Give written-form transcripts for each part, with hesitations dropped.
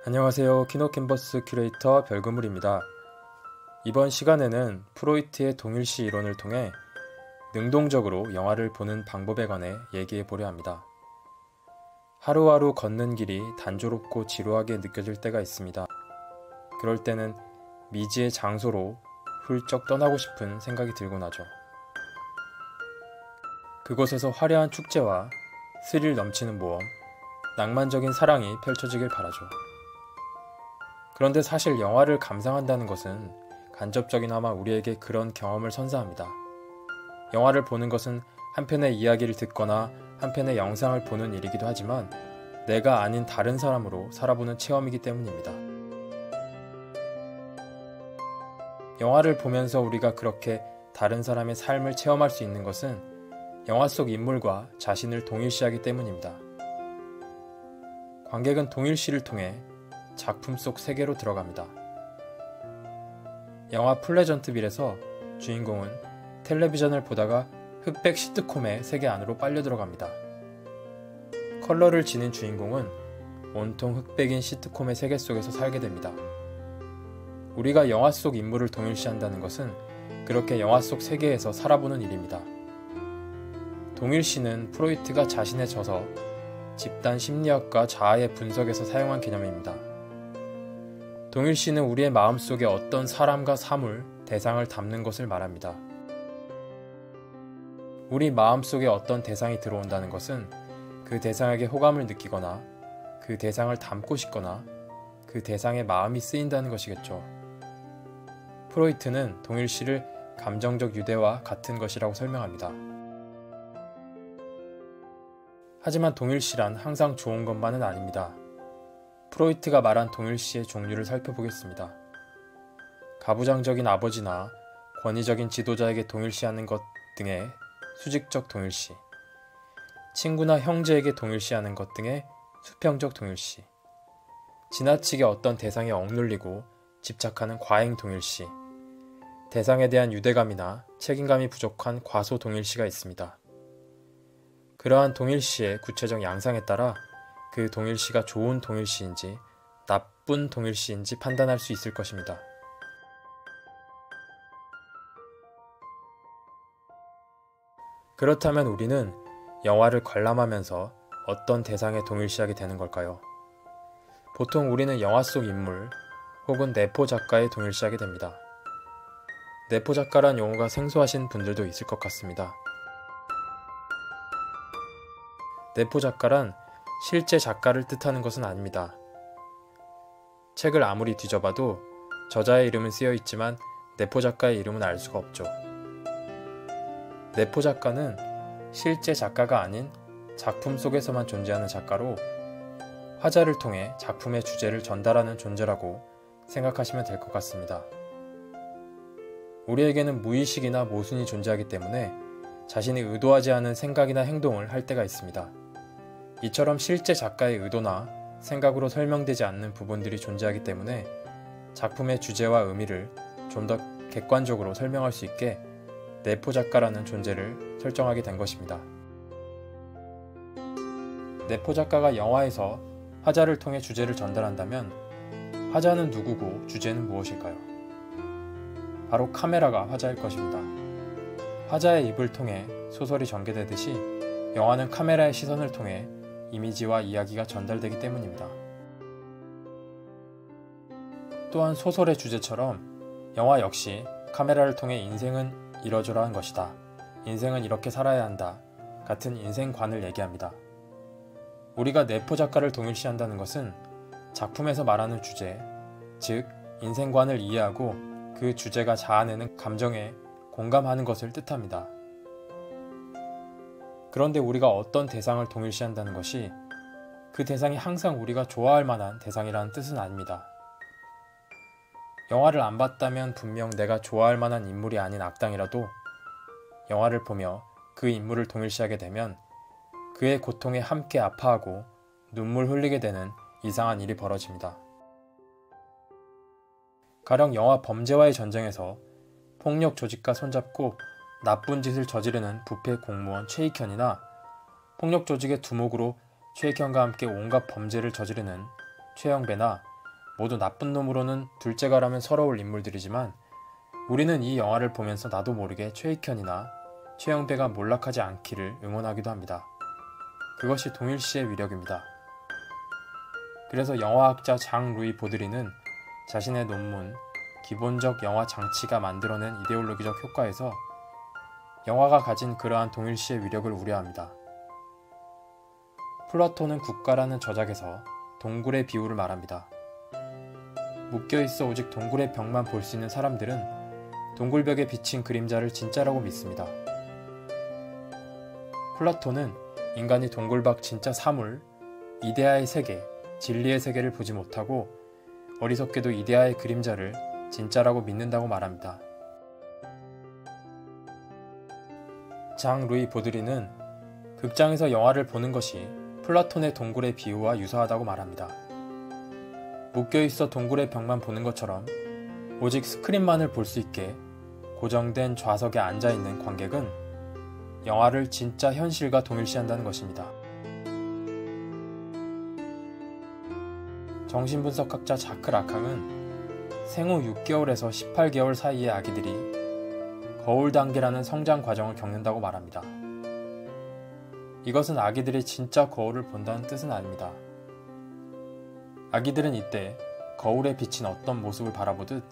안녕하세요. 키노캔버스 큐레이터 별그물입니다. 이번 시간에는 프로이트의 동일시 이론을 통해 능동적으로 영화를 보는 방법에 관해 얘기해 보려 합니다. 하루하루 걷는 길이 단조롭고 지루하게 느껴질 때가 있습니다. 그럴 때는 미지의 장소로 훌쩍 떠나고 싶은 생각이 들곤 하죠. 그곳에서 화려한 축제와 스릴 넘치는 모험, 낭만적인 사랑이 펼쳐지길 바라죠. 그런데 사실 영화를 감상한다는 것은 간접적이나마 우리에게 그런 경험을 선사합니다. 영화를 보는 것은 한편의 이야기를 듣거나 한편의 영상을 보는 일이기도 하지만 내가 아닌 다른 사람으로 살아보는 체험이기 때문입니다. 영화를 보면서 우리가 그렇게 다른 사람의 삶을 체험할 수 있는 것은 영화 속 인물과 자신을 동일시하기 때문입니다. 관객은 동일시를 통해 작품 속 세계로 들어갑니다. 영화 플레전트빌에서 주인공은 텔레비전을 보다가 흑백 시트콤의 세계 안으로 빨려 들어갑니다. 컬러를 지닌 주인공은 온통 흑백인 시트콤의 세계 속에서 살게 됩니다. 우리가 영화 속 인물을 동일시한다는 것은 그렇게 영화 속 세계에서 살아보는 일입니다. 동일시는 프로이트가 자신의 저서 집단 심리학과 자아의 분석에서 사용한 개념입니다. 동일시는 우리의 마음속에 어떤 사람과 사물, 대상을 담는 것을 말합니다. 우리 마음속에 어떤 대상이 들어온다는 것은 그 대상에게 호감을 느끼거나 그 대상을 담고 싶거나 그 대상의 마음이 쓰인다는 것이겠죠. 프로이트는 동일시를 감정적 유대와 같은 것이라고 설명합니다. 하지만 동일시란 항상 좋은 것만은 아닙니다. 프로이트가 말한 동일시의 종류를 살펴보겠습니다. 가부장적인 아버지나 권위적인 지도자에게 동일시하는 것 등의 수직적 동일시, 친구나 형제에게 동일시하는 것 등의 수평적 동일시, 지나치게 어떤 대상에 억눌리고 집착하는 과잉 동일시, 대상에 대한 유대감이나 책임감이 부족한 과소 동일시가 있습니다. 그러한 동일시의 구체적 양상에 따라 그 동일시가 좋은 동일시인지 나쁜 동일시인지 판단할 수 있을 것입니다. 그렇다면 우리는 영화를 관람하면서 어떤 대상에 동일시하게 되는 걸까요? 보통 우리는 영화 속 인물 혹은 내포 작가에 동일시하게 됩니다. 내포 작가란 용어가 생소하신 분들도 있을 것 같습니다. 내포 작가란 실제 작가를 뜻하는 것은 아닙니다. 책을 아무리 뒤져봐도 저자의 이름은 쓰여 있지만 내포 작가의 이름은 알 수가 없죠. 내포 작가는 실제 작가가 아닌 작품 속에서만 존재하는 작가로 화자를 통해 작품의 주제를 전달하는 존재라고 생각하시면 될 것 같습니다. 우리에게는 무의식이나 모순이 존재하기 때문에 자신이 의도하지 않은 생각이나 행동을 할 때가 있습니다. 이처럼 실제 작가의 의도나 생각으로 설명되지 않는 부분들이 존재하기 때문에 작품의 주제와 의미를 좀 더 객관적으로 설명할 수 있게 내포 작가라는 존재를 설정하게 된 것입니다. 내포 작가가 영화에서 화자를 통해 주제를 전달한다면 화자는 누구고 주제는 무엇일까요? 바로 카메라가 화자일 것입니다. 화자의 입을 통해 소설이 전개되듯이 영화는 카메라의 시선을 통해 이미지와 이야기가 전달되기 때문입니다. 또한 소설의 주제처럼 영화 역시 카메라를 통해 인생은 이러저러한 것이다, 인생은 이렇게 살아야 한다 같은 인생관을 얘기합니다. 우리가 내포 작가를 동일시한다는 것은 작품에서 말하는 주제, 즉 인생관을 이해하고 그 주제가 자아내는 감정에 공감하는 것을 뜻합니다. 그런데 우리가 어떤 대상을 동일시한다는 것이 그 대상이 항상 우리가 좋아할 만한 대상이라는 뜻은 아닙니다. 영화를 안 봤다면 분명 내가 좋아할 만한 인물이 아닌 악당이라도 영화를 보며 그 인물을 동일시하게 되면 그의 고통에 함께 아파하고 눈물 흘리게 되는 이상한 일이 벌어집니다. 가령 영화 범죄와의 전쟁에서 폭력 조직과 손잡고 나쁜 짓을 저지르는 부패 공무원 최익현이나 폭력 조직의 두목으로 최익현과 함께 온갖 범죄를 저지르는 최영배나 모두 나쁜 놈으로는 둘째가라면 서러울 인물들이지만 우리는 이 영화를 보면서 나도 모르게 최익현이나 최영배가 몰락하지 않기를 응원하기도 합니다. 그것이 동일시의 위력입니다. 그래서 영화학자 장 루이 보드리는 자신의 논문 기본적 영화 장치가 만들어낸 이데올로기적 효과에서 영화가 가진 그러한 동일시의 위력을 우려합니다. 플라톤은 국가라는 저작에서 동굴의 비유를 말합니다. 묶여있어 오직 동굴의 벽만 볼 수 있는 사람들은 동굴벽에 비친 그림자를 진짜라고 믿습니다. 플라톤은 인간이 동굴 밖 진짜 사물, 이데아의 세계, 진리의 세계를 보지 못하고 어리석게도 이데아의 그림자를 진짜라고 믿는다고 말합니다. 장 루이 보드리는 극장에서 영화를 보는 것이 플라톤의 동굴의 비유와 유사하다고 말합니다. 묶여있어 동굴의 벽만 보는 것처럼 오직 스크린만을 볼 수 있게 고정된 좌석에 앉아있는 관객은 영화를 진짜 현실과 동일시한다는 것입니다. 정신분석학자 자크 라캉은 생후 6개월에서 18개월 사이의 아기들이 거울 단계라는 성장 과정을 겪는다고 말합니다. 이것은 아기들이 진짜 거울을 본다는 뜻은 아닙니다. 아기들은 이때 거울에 비친 어떤 모습을 바라보듯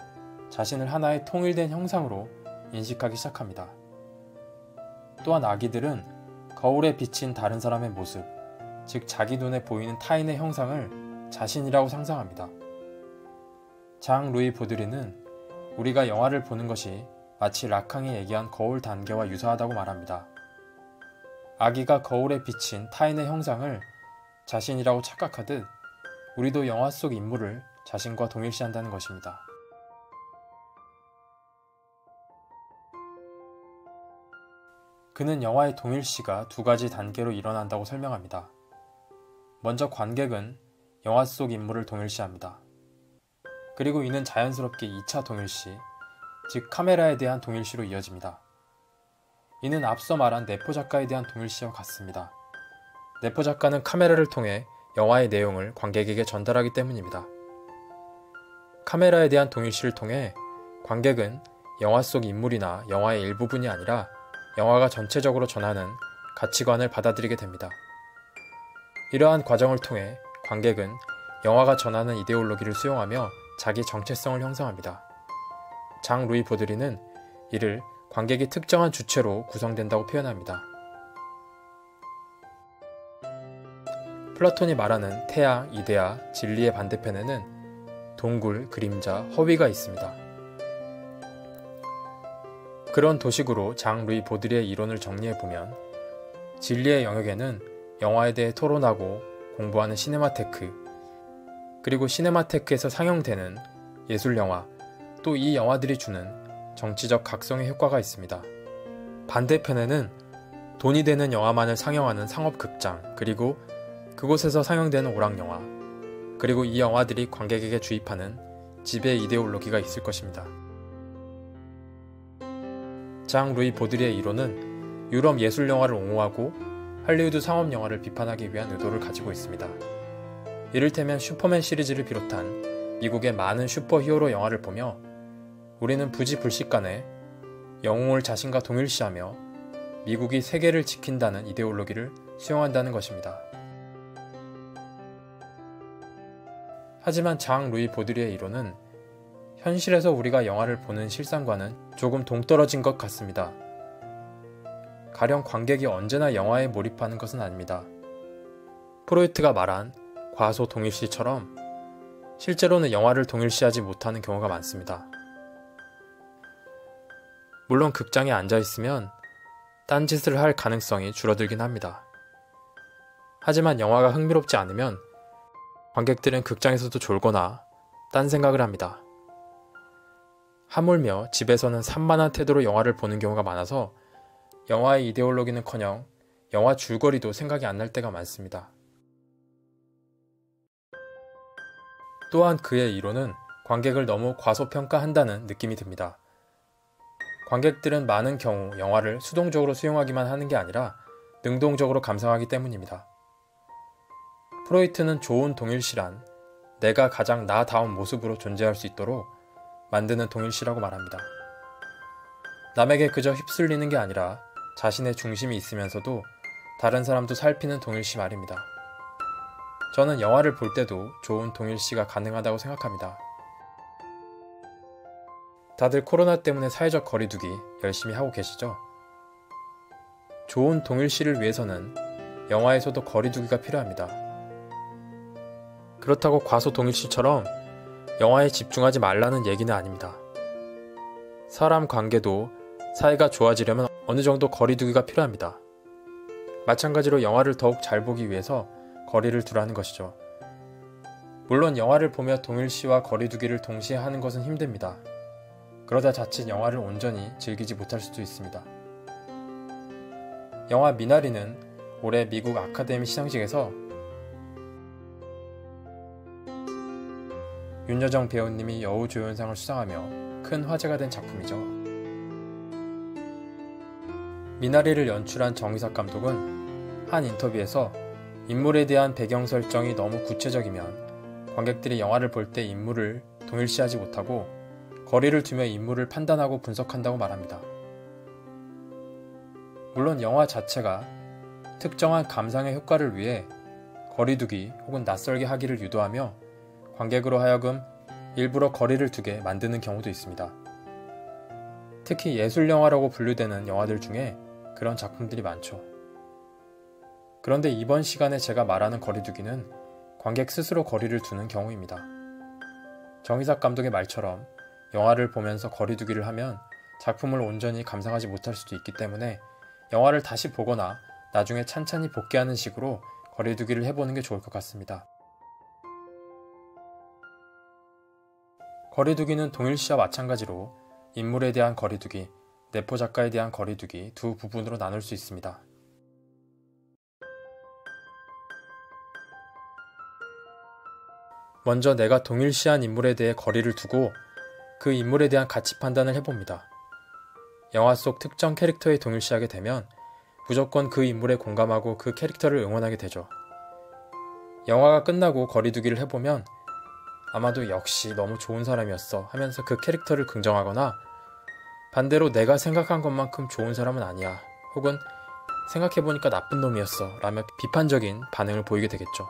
자신을 하나의 통일된 형상으로 인식하기 시작합니다. 또한 아기들은 거울에 비친 다른 사람의 모습, 즉 자기 눈에 보이는 타인의 형상을 자신이라고 상상합니다. 장 루이 보드리는 우리가 영화를 보는 것이 마치 라캉이 얘기한 거울 단계와 유사하다고 말합니다. 아기가 거울에 비친 타인의 형상을 자신이라고 착각하듯 우리도 영화 속 인물을 자신과 동일시한다는 것입니다. 그는 영화의 동일시가 두 가지 단계로 일어난다고 설명합니다. 먼저 관객은 영화 속 인물을 동일시합니다. 그리고 이는 자연스럽게 2차 동일시, 즉 카메라에 대한 동일시로 이어집니다. 이는 앞서 말한 네포 작가에 대한 동일시와 같습니다. 네포 작가는 카메라를 통해 영화의 내용을 관객에게 전달하기 때문입니다. 카메라에 대한 동일시를 통해 관객은 영화 속 인물이나 영화의 일부분이 아니라 영화가 전체적으로 전하는 가치관을 받아들이게 됩니다. 이러한 과정을 통해 관객은 영화가 전하는 이데올로기를 수용하며 자기 정체성을 형성합니다. 장 루이 보드리는 이를 관객이 특정한 주체로 구성된다고 표현합니다. 플라톤이 말하는 태양, 이데아, 진리의 반대편에는 동굴, 그림자, 허위가 있습니다. 그런 도식으로 장 루이 보드리의 이론을 정리해보면 진리의 영역에는 영화에 대해 토론하고 공부하는 시네마테크, 그리고 시네마테크에서 상영되는 예술영화, 또 이 영화들이 주는 정치적 각성의 효과가 있습니다. 반대편에는 돈이 되는 영화만을 상영하는 상업극장, 그리고 그곳에서 상영되는 오락영화, 그리고 이 영화들이 관객에게 주입하는 지배 이데올로기가 있을 것입니다. 장 루이 보드리의 이론은 유럽 예술영화를 옹호하고 할리우드 상업영화를 비판하기 위한 의도를 가지고 있습니다. 이를테면 슈퍼맨 시리즈를 비롯한 미국의 많은 슈퍼히어로 영화를 보며 우리는 부지불식간에 영웅을 자신과 동일시하며 미국이 세계를 지킨다는 이데올로기를 수용한다는 것입니다. 하지만 장 루이 보드리의 이론은 현실에서 우리가 영화를 보는 실상과는 조금 동떨어진 것 같습니다. 가령 관객이 언제나 영화에 몰입하는 것은 아닙니다. 프로이트가 말한 과소 동일시처럼 실제로는 영화를 동일시하지 못하는 경우가 많습니다. 물론 극장에 앉아있으면 딴짓을 할 가능성이 줄어들긴 합니다. 하지만 영화가 흥미롭지 않으면 관객들은 극장에서도 졸거나 딴 생각을 합니다. 하물며 집에서는 산만한 태도로 영화를 보는 경우가 많아서 영화의 이데올로기는커녕 영화 줄거리도 생각이 안 날 때가 많습니다. 또한 그의 이론은 관객을 너무 과소평가한다는 느낌이 듭니다. 관객들은 많은 경우 영화를 수동적으로 수용하기만 하는 게 아니라 능동적으로 감상하기 때문입니다. 프로이트는 좋은 동일시란 내가 가장 나다운 모습으로 존재할 수 있도록 만드는 동일시라고 말합니다. 남에게 그저 휩쓸리는 게 아니라 자신의 중심이 있으면서도 다른 사람도 살피는 동일시 말입니다. 저는 영화를 볼 때도 좋은 동일시가 가능하다고 생각합니다. 다들 코로나 때문에 사회적 거리두기 열심히 하고 계시죠? 좋은 동일시를 위해서는 영화에서도 거리두기가 필요합니다. 그렇다고 과소 동일시처럼 영화에 집중하지 말라는 얘기는 아닙니다. 사람 관계도 사이가 좋아지려면 어느 정도 거리두기가 필요합니다. 마찬가지로 영화를 더욱 잘 보기 위해서 거리를 두라는 것이죠. 물론 영화를 보며 동일시와 거리두기를 동시에 하는 것은 힘듭니다. 그러다 자칫 영화를 온전히 즐기지 못할 수도 있습니다. 영화 미나리는 올해 미국 아카데미 시상식에서 윤여정 배우님이 여우조연상을 수상하며 큰 화제가 된 작품이죠. 미나리를 연출한 정의석 감독은 한 인터뷰에서 인물에 대한 배경 설정이 너무 구체적이면 관객들이 영화를 볼 때 인물을 동일시하지 못하고 거리를 두며 인물을 판단하고 분석한다고 말합니다. 물론 영화 자체가 특정한 감상의 효과를 위해 거리두기 혹은 낯설게 하기를 유도하며 관객으로 하여금 일부러 거리를 두게 만드는 경우도 있습니다. 특히 예술영화라고 분류되는 영화들 중에 그런 작품들이 많죠. 그런데 이번 시간에 제가 말하는 거리두기는 관객 스스로 거리를 두는 경우입니다. 정의석 감독의 말처럼 영화를 보면서 거리두기를 하면 작품을 온전히 감상하지 못할 수도 있기 때문에 영화를 다시 보거나 나중에 찬찬히 복귀하는 식으로 거리두기를 해보는 게 좋을 것 같습니다. 거리두기는 동일시와 마찬가지로 인물에 대한 거리두기, 내포 작가에 대한 거리두기 두 부분으로 나눌 수 있습니다. 먼저 내가 동일시한 인물에 대해 거리를 두고 그 인물에 대한 가치 판단을 해봅니다. 영화 속 특정 캐릭터에 동일시하게 되면 무조건 그 인물에 공감하고 그 캐릭터를 응원하게 되죠. 영화가 끝나고 거리두기를 해보면 아마도 역시 너무 좋은 사람이었어 하면서 그 캐릭터를 긍정하거나 반대로 내가 생각한 것만큼 좋은 사람은 아니야 혹은 생각해보니까 나쁜 놈이었어 라며 비판적인 반응을 보이게 되겠죠.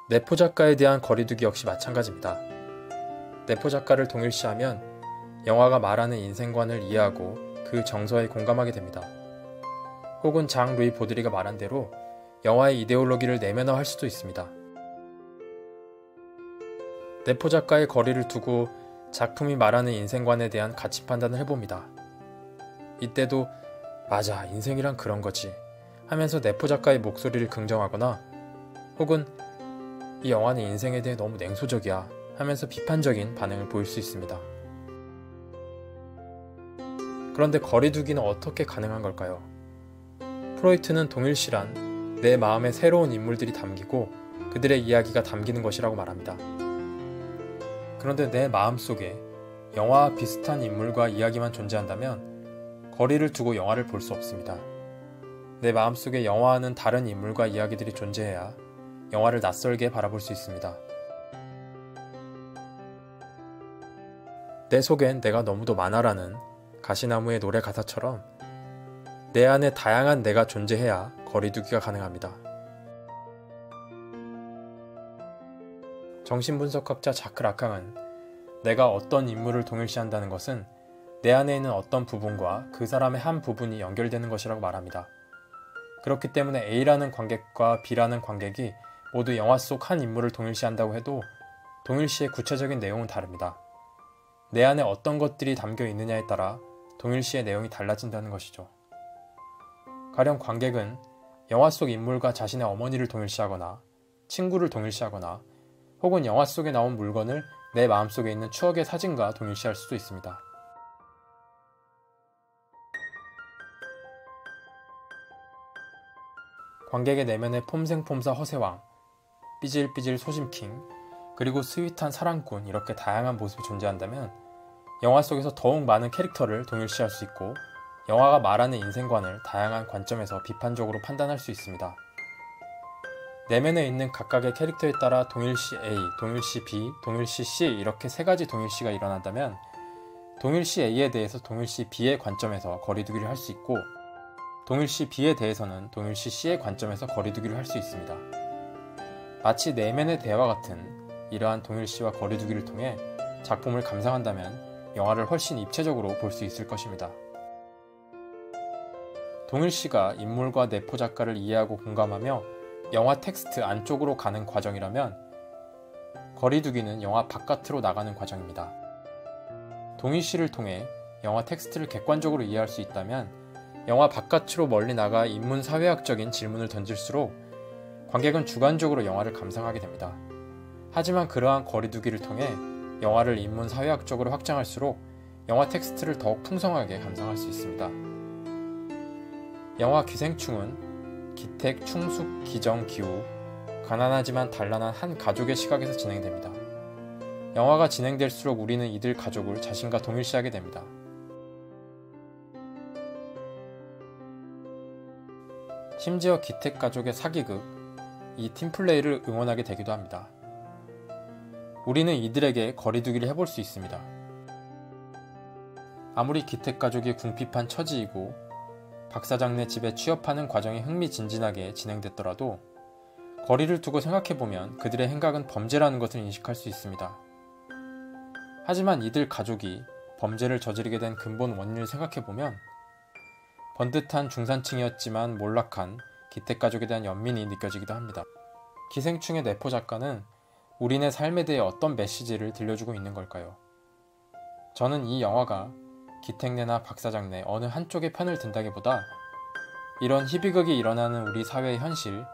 내포 작가에 대한 거리두기 역시 마찬가지입니다. 내포 작가를 동일시하면 영화가 말하는 인생관을 이해하고 그 정서에 공감하게 됩니다. 혹은 장 루이 보드리가 말한 대로 영화의 이데올로기를 내면화할 수도 있습니다. 내포 작가의 거리를 두고 작품이 말하는 인생관에 대한 가치 판단을 해봅니다. 이때도 맞아, 인생이란 그런 거지 하면서 내포 작가의 목소리를 긍정하거나 혹은 이 영화는 인생에 대해 너무 냉소적이야 하면서 비판적인 반응을 보일 수 있습니다. 그런데 거리두기는 어떻게 가능한 걸까요? 프로이트는 동일시란 내 마음에 새로운 인물들이 담기고 그들의 이야기가 담기는 것이라고 말합니다. 그런데 내 마음속에 영화와 비슷한 인물과 이야기만 존재한다면 거리를 두고 영화를 볼 수 없습니다. 내 마음속에 영화와는 다른 인물과 이야기들이 존재해야 영화를 낯설게 바라볼 수 있습니다. 내 속엔 내가 너무도 많아라는 가시나무의 노래 가사처럼 내 안에 다양한 내가 존재해야 거리두기가 가능합니다. 정신분석학자 자크 라캉은 내가 어떤 인물을 동일시한다는 것은 내 안에 있는 어떤 부분과 그 사람의 한 부분이 연결되는 것이라고 말합니다. 그렇기 때문에 A라는 관객과 B라는 관객이 모두 영화 속 한 인물을 동일시한다고 해도 동일시의 구체적인 내용은 다릅니다. 내 안에 어떤 것들이 담겨 있느냐에 따라 동일시의 내용이 달라진다는 것이죠. 가령 관객은 영화 속 인물과 자신의 어머니를 동일시하거나 친구를 동일시하거나 혹은 영화 속에 나온 물건을 내 마음속에 있는 추억의 사진과 동일시할 수도 있습니다. 관객의 내면에 폼생폼사 허세왕, 삐질삐질 소심킹, 그리고 스윗한 사랑꾼 이렇게 다양한 모습이 존재한다면 영화 속에서 더욱 많은 캐릭터를 동일시할 수 있고 영화가 말하는 인생관을 다양한 관점에서 비판적으로 판단할 수 있습니다. 내면에 있는 각각의 캐릭터에 따라 동일시 A, 동일시 B, 동일시 C 이렇게 세 가지 동일시가 일어난다면 동일시 A에 대해서 동일시 B의 관점에서 거리두기를 할 수 있고 동일시 B에 대해서는 동일시 C의 관점에서 거리두기를 할 수 있습니다. 마치 내면의 대화 같은 이러한 동일시와 거리두기를 통해 작품을 감상한다면 영화를 훨씬 입체적으로 볼 수 있을 것입니다. 동일시가 인물과 내포 작가를 이해하고 공감하며 영화 텍스트 안쪽으로 가는 과정이라면 거리두기는 영화 바깥으로 나가는 과정입니다. 동일시를 통해 영화 텍스트를 객관적으로 이해할 수 있다면 영화 바깥으로 멀리 나가 인문 사회학적인 질문을 던질수록 관객은 주관적으로 영화를 감상하게 됩니다. 하지만 그러한 거리두기를 통해 영화를 인문 사회학적으로 확장할수록 영화 텍스트를 더욱 풍성하게 감상할 수 있습니다. 영화 기생충은 기택, 충숙, 기정, 기후, 가난하지만 단란한 한 가족의 시각에서 진행됩니다. 영화가 진행될수록 우리는 이들 가족을 자신과 동일시하게 됩니다. 심지어 기택 가족의 사기극, 이 팀플레이를 응원하게 되기도 합니다. 우리는 이들에게 거리두기를 해볼 수 있습니다. 아무리 기택 가족이 궁핍한 처지이고 박사장네 집에 취업하는 과정이 흥미진진하게 진행됐더라도 거리를 두고 생각해보면 그들의 행각은 범죄라는 것을 인식할 수 있습니다. 하지만 이들 가족이 범죄를 저지르게 된 근본 원인을 생각해보면 번듯한 중산층이었지만 몰락한 기택가족에 대한 연민이 느껴지기도 합니다. 기생충의 내포 작가는 우리네 삶에 대해 어떤 메시지를 들려주고 있는 걸까요? 저는 이 영화가 기택네나 박사장네 어느 한쪽의 편을 든다기보다 이런 희비극이 일어나는 우리 사회의 현실,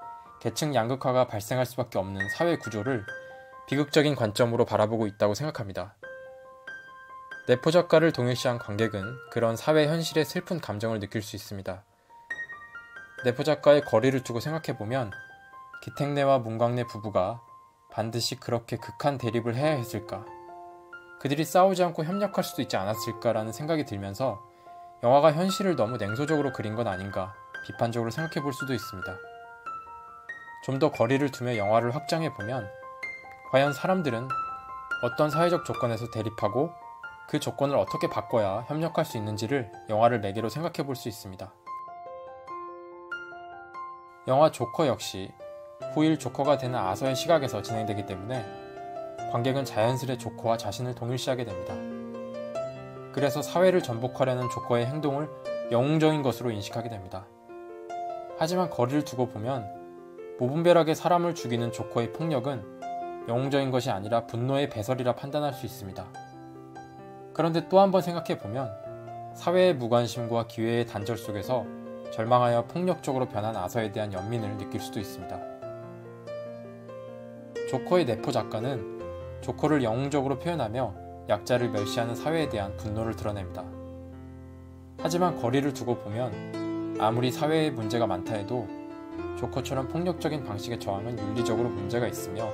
계층 양극화가 발생할 수밖에 없는 사회 구조를 비극적인 관점으로 바라보고 있다고 생각합니다. 내포 작가를 동일시한 관객은 그런 사회 현실의 슬픈 감정을 느낄 수 있습니다. 내포 작가의 거리를 두고 생각해보면 기택네와 문광네 부부가 반드시 그렇게 극한 대립을 해야 했을까? 그들이 싸우지 않고 협력할 수도 있지 않았을까라는 생각이 들면서 영화가 현실을 너무 냉소적으로 그린 건 아닌가 비판적으로 생각해 볼 수도 있습니다. 좀 더 거리를 두며 영화를 확장해 보면 과연 사람들은 어떤 사회적 조건에서 대립하고 그 조건을 어떻게 바꿔야 협력할 수 있는지를 영화를 매개로 생각해 볼 수 있습니다. 영화 조커 역시 후일 조커가 되는 아서의 시각에서 진행되기 때문에 관객은 자연스레 조커와 자신을 동일시하게 됩니다. 그래서 사회를 전복하려는 조커의 행동을 영웅적인 것으로 인식하게 됩니다. 하지만 거리를 두고 보면 무분별하게 사람을 죽이는 조커의 폭력은 영웅적인 것이 아니라 분노의 배설이라 판단할 수 있습니다. 그런데 또 한 번 생각해 보면 사회의 무관심과 기회의 단절 속에서 절망하여 폭력적으로 변한 아서에 대한 연민을 느낄 수도 있습니다. 조커의 내포 작가는 조커를 영웅적으로 표현하며 약자를 멸시하는 사회에 대한 분노를 드러냅니다. 하지만 거리를 두고 보면 아무리 사회에 문제가 많다 해도 조커처럼 폭력적인 방식의 저항은 윤리적으로 문제가 있으며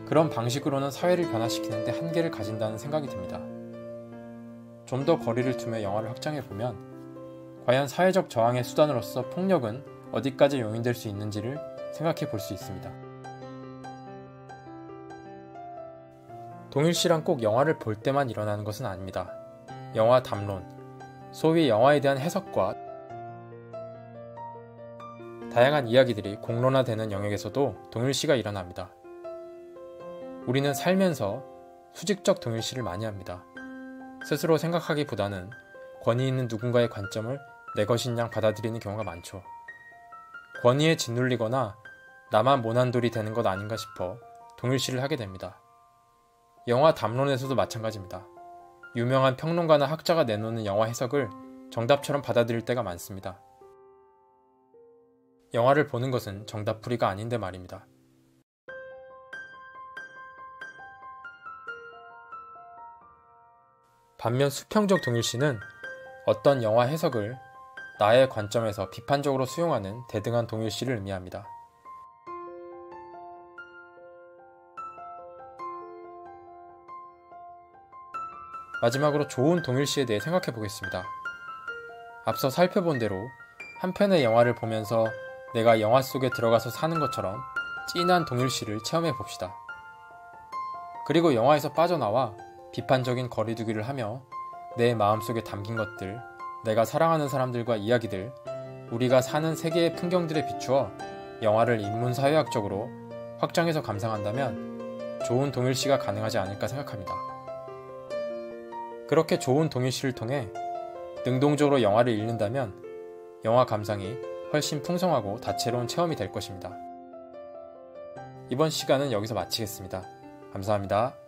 그런 방식으로는 사회를 변화시키는데 한계를 가진다는 생각이 듭니다. 좀 더 거리를 두며 영화를 확장해보면 과연 사회적 저항의 수단으로서 폭력은 어디까지 용인될 수 있는지를 생각해 볼 수 있습니다. 동일시란 꼭 영화를 볼 때만 일어나는 것은 아닙니다. 영화 담론, 소위 영화에 대한 해석과 다양한 이야기들이 공론화되는 영역에서도 동일시가 일어납니다. 우리는 살면서 수직적 동일시를 많이 합니다. 스스로 생각하기보다는 권위 있는 누군가의 관점을 내 것인 양 받아들이는 경우가 많죠. 권위에 짓눌리거나 나만 모난돌이 되는 것 아닌가 싶어 동일시를 하게 됩니다. 영화 담론에서도 마찬가지입니다. 유명한 평론가나 학자가 내놓는 영화 해석을 정답처럼 받아들일 때가 많습니다. 영화를 보는 것은 정답풀이가 아닌데 말입니다. 반면 수평적 동일시는 어떤 영화 해석을 나의 관점에서 비판적으로 수용하는 대등한 동일시를 의미합니다. 마지막으로 좋은 동일시에 대해 생각해 보겠습니다. 앞서 살펴본 대로 한 편의 영화를 보면서 내가 영화 속에 들어가서 사는 것처럼 찐한 동일시를 체험해 봅시다. 그리고 영화에서 빠져나와 비판적인 거리두기를 하며 내 마음속에 담긴 것들, 내가 사랑하는 사람들과 이야기들, 우리가 사는 세계의 풍경들에 비추어 영화를 인문사회학적으로 확장해서 감상한다면 좋은 동일시가 가능하지 않을까 생각합니다. 그렇게 좋은 동일시를 통해 능동적으로 영화를 읽는다면 영화 감상이 훨씬 풍성하고 다채로운 체험이 될 것입니다. 이번 시간은 여기서 마치겠습니다. 감사합니다.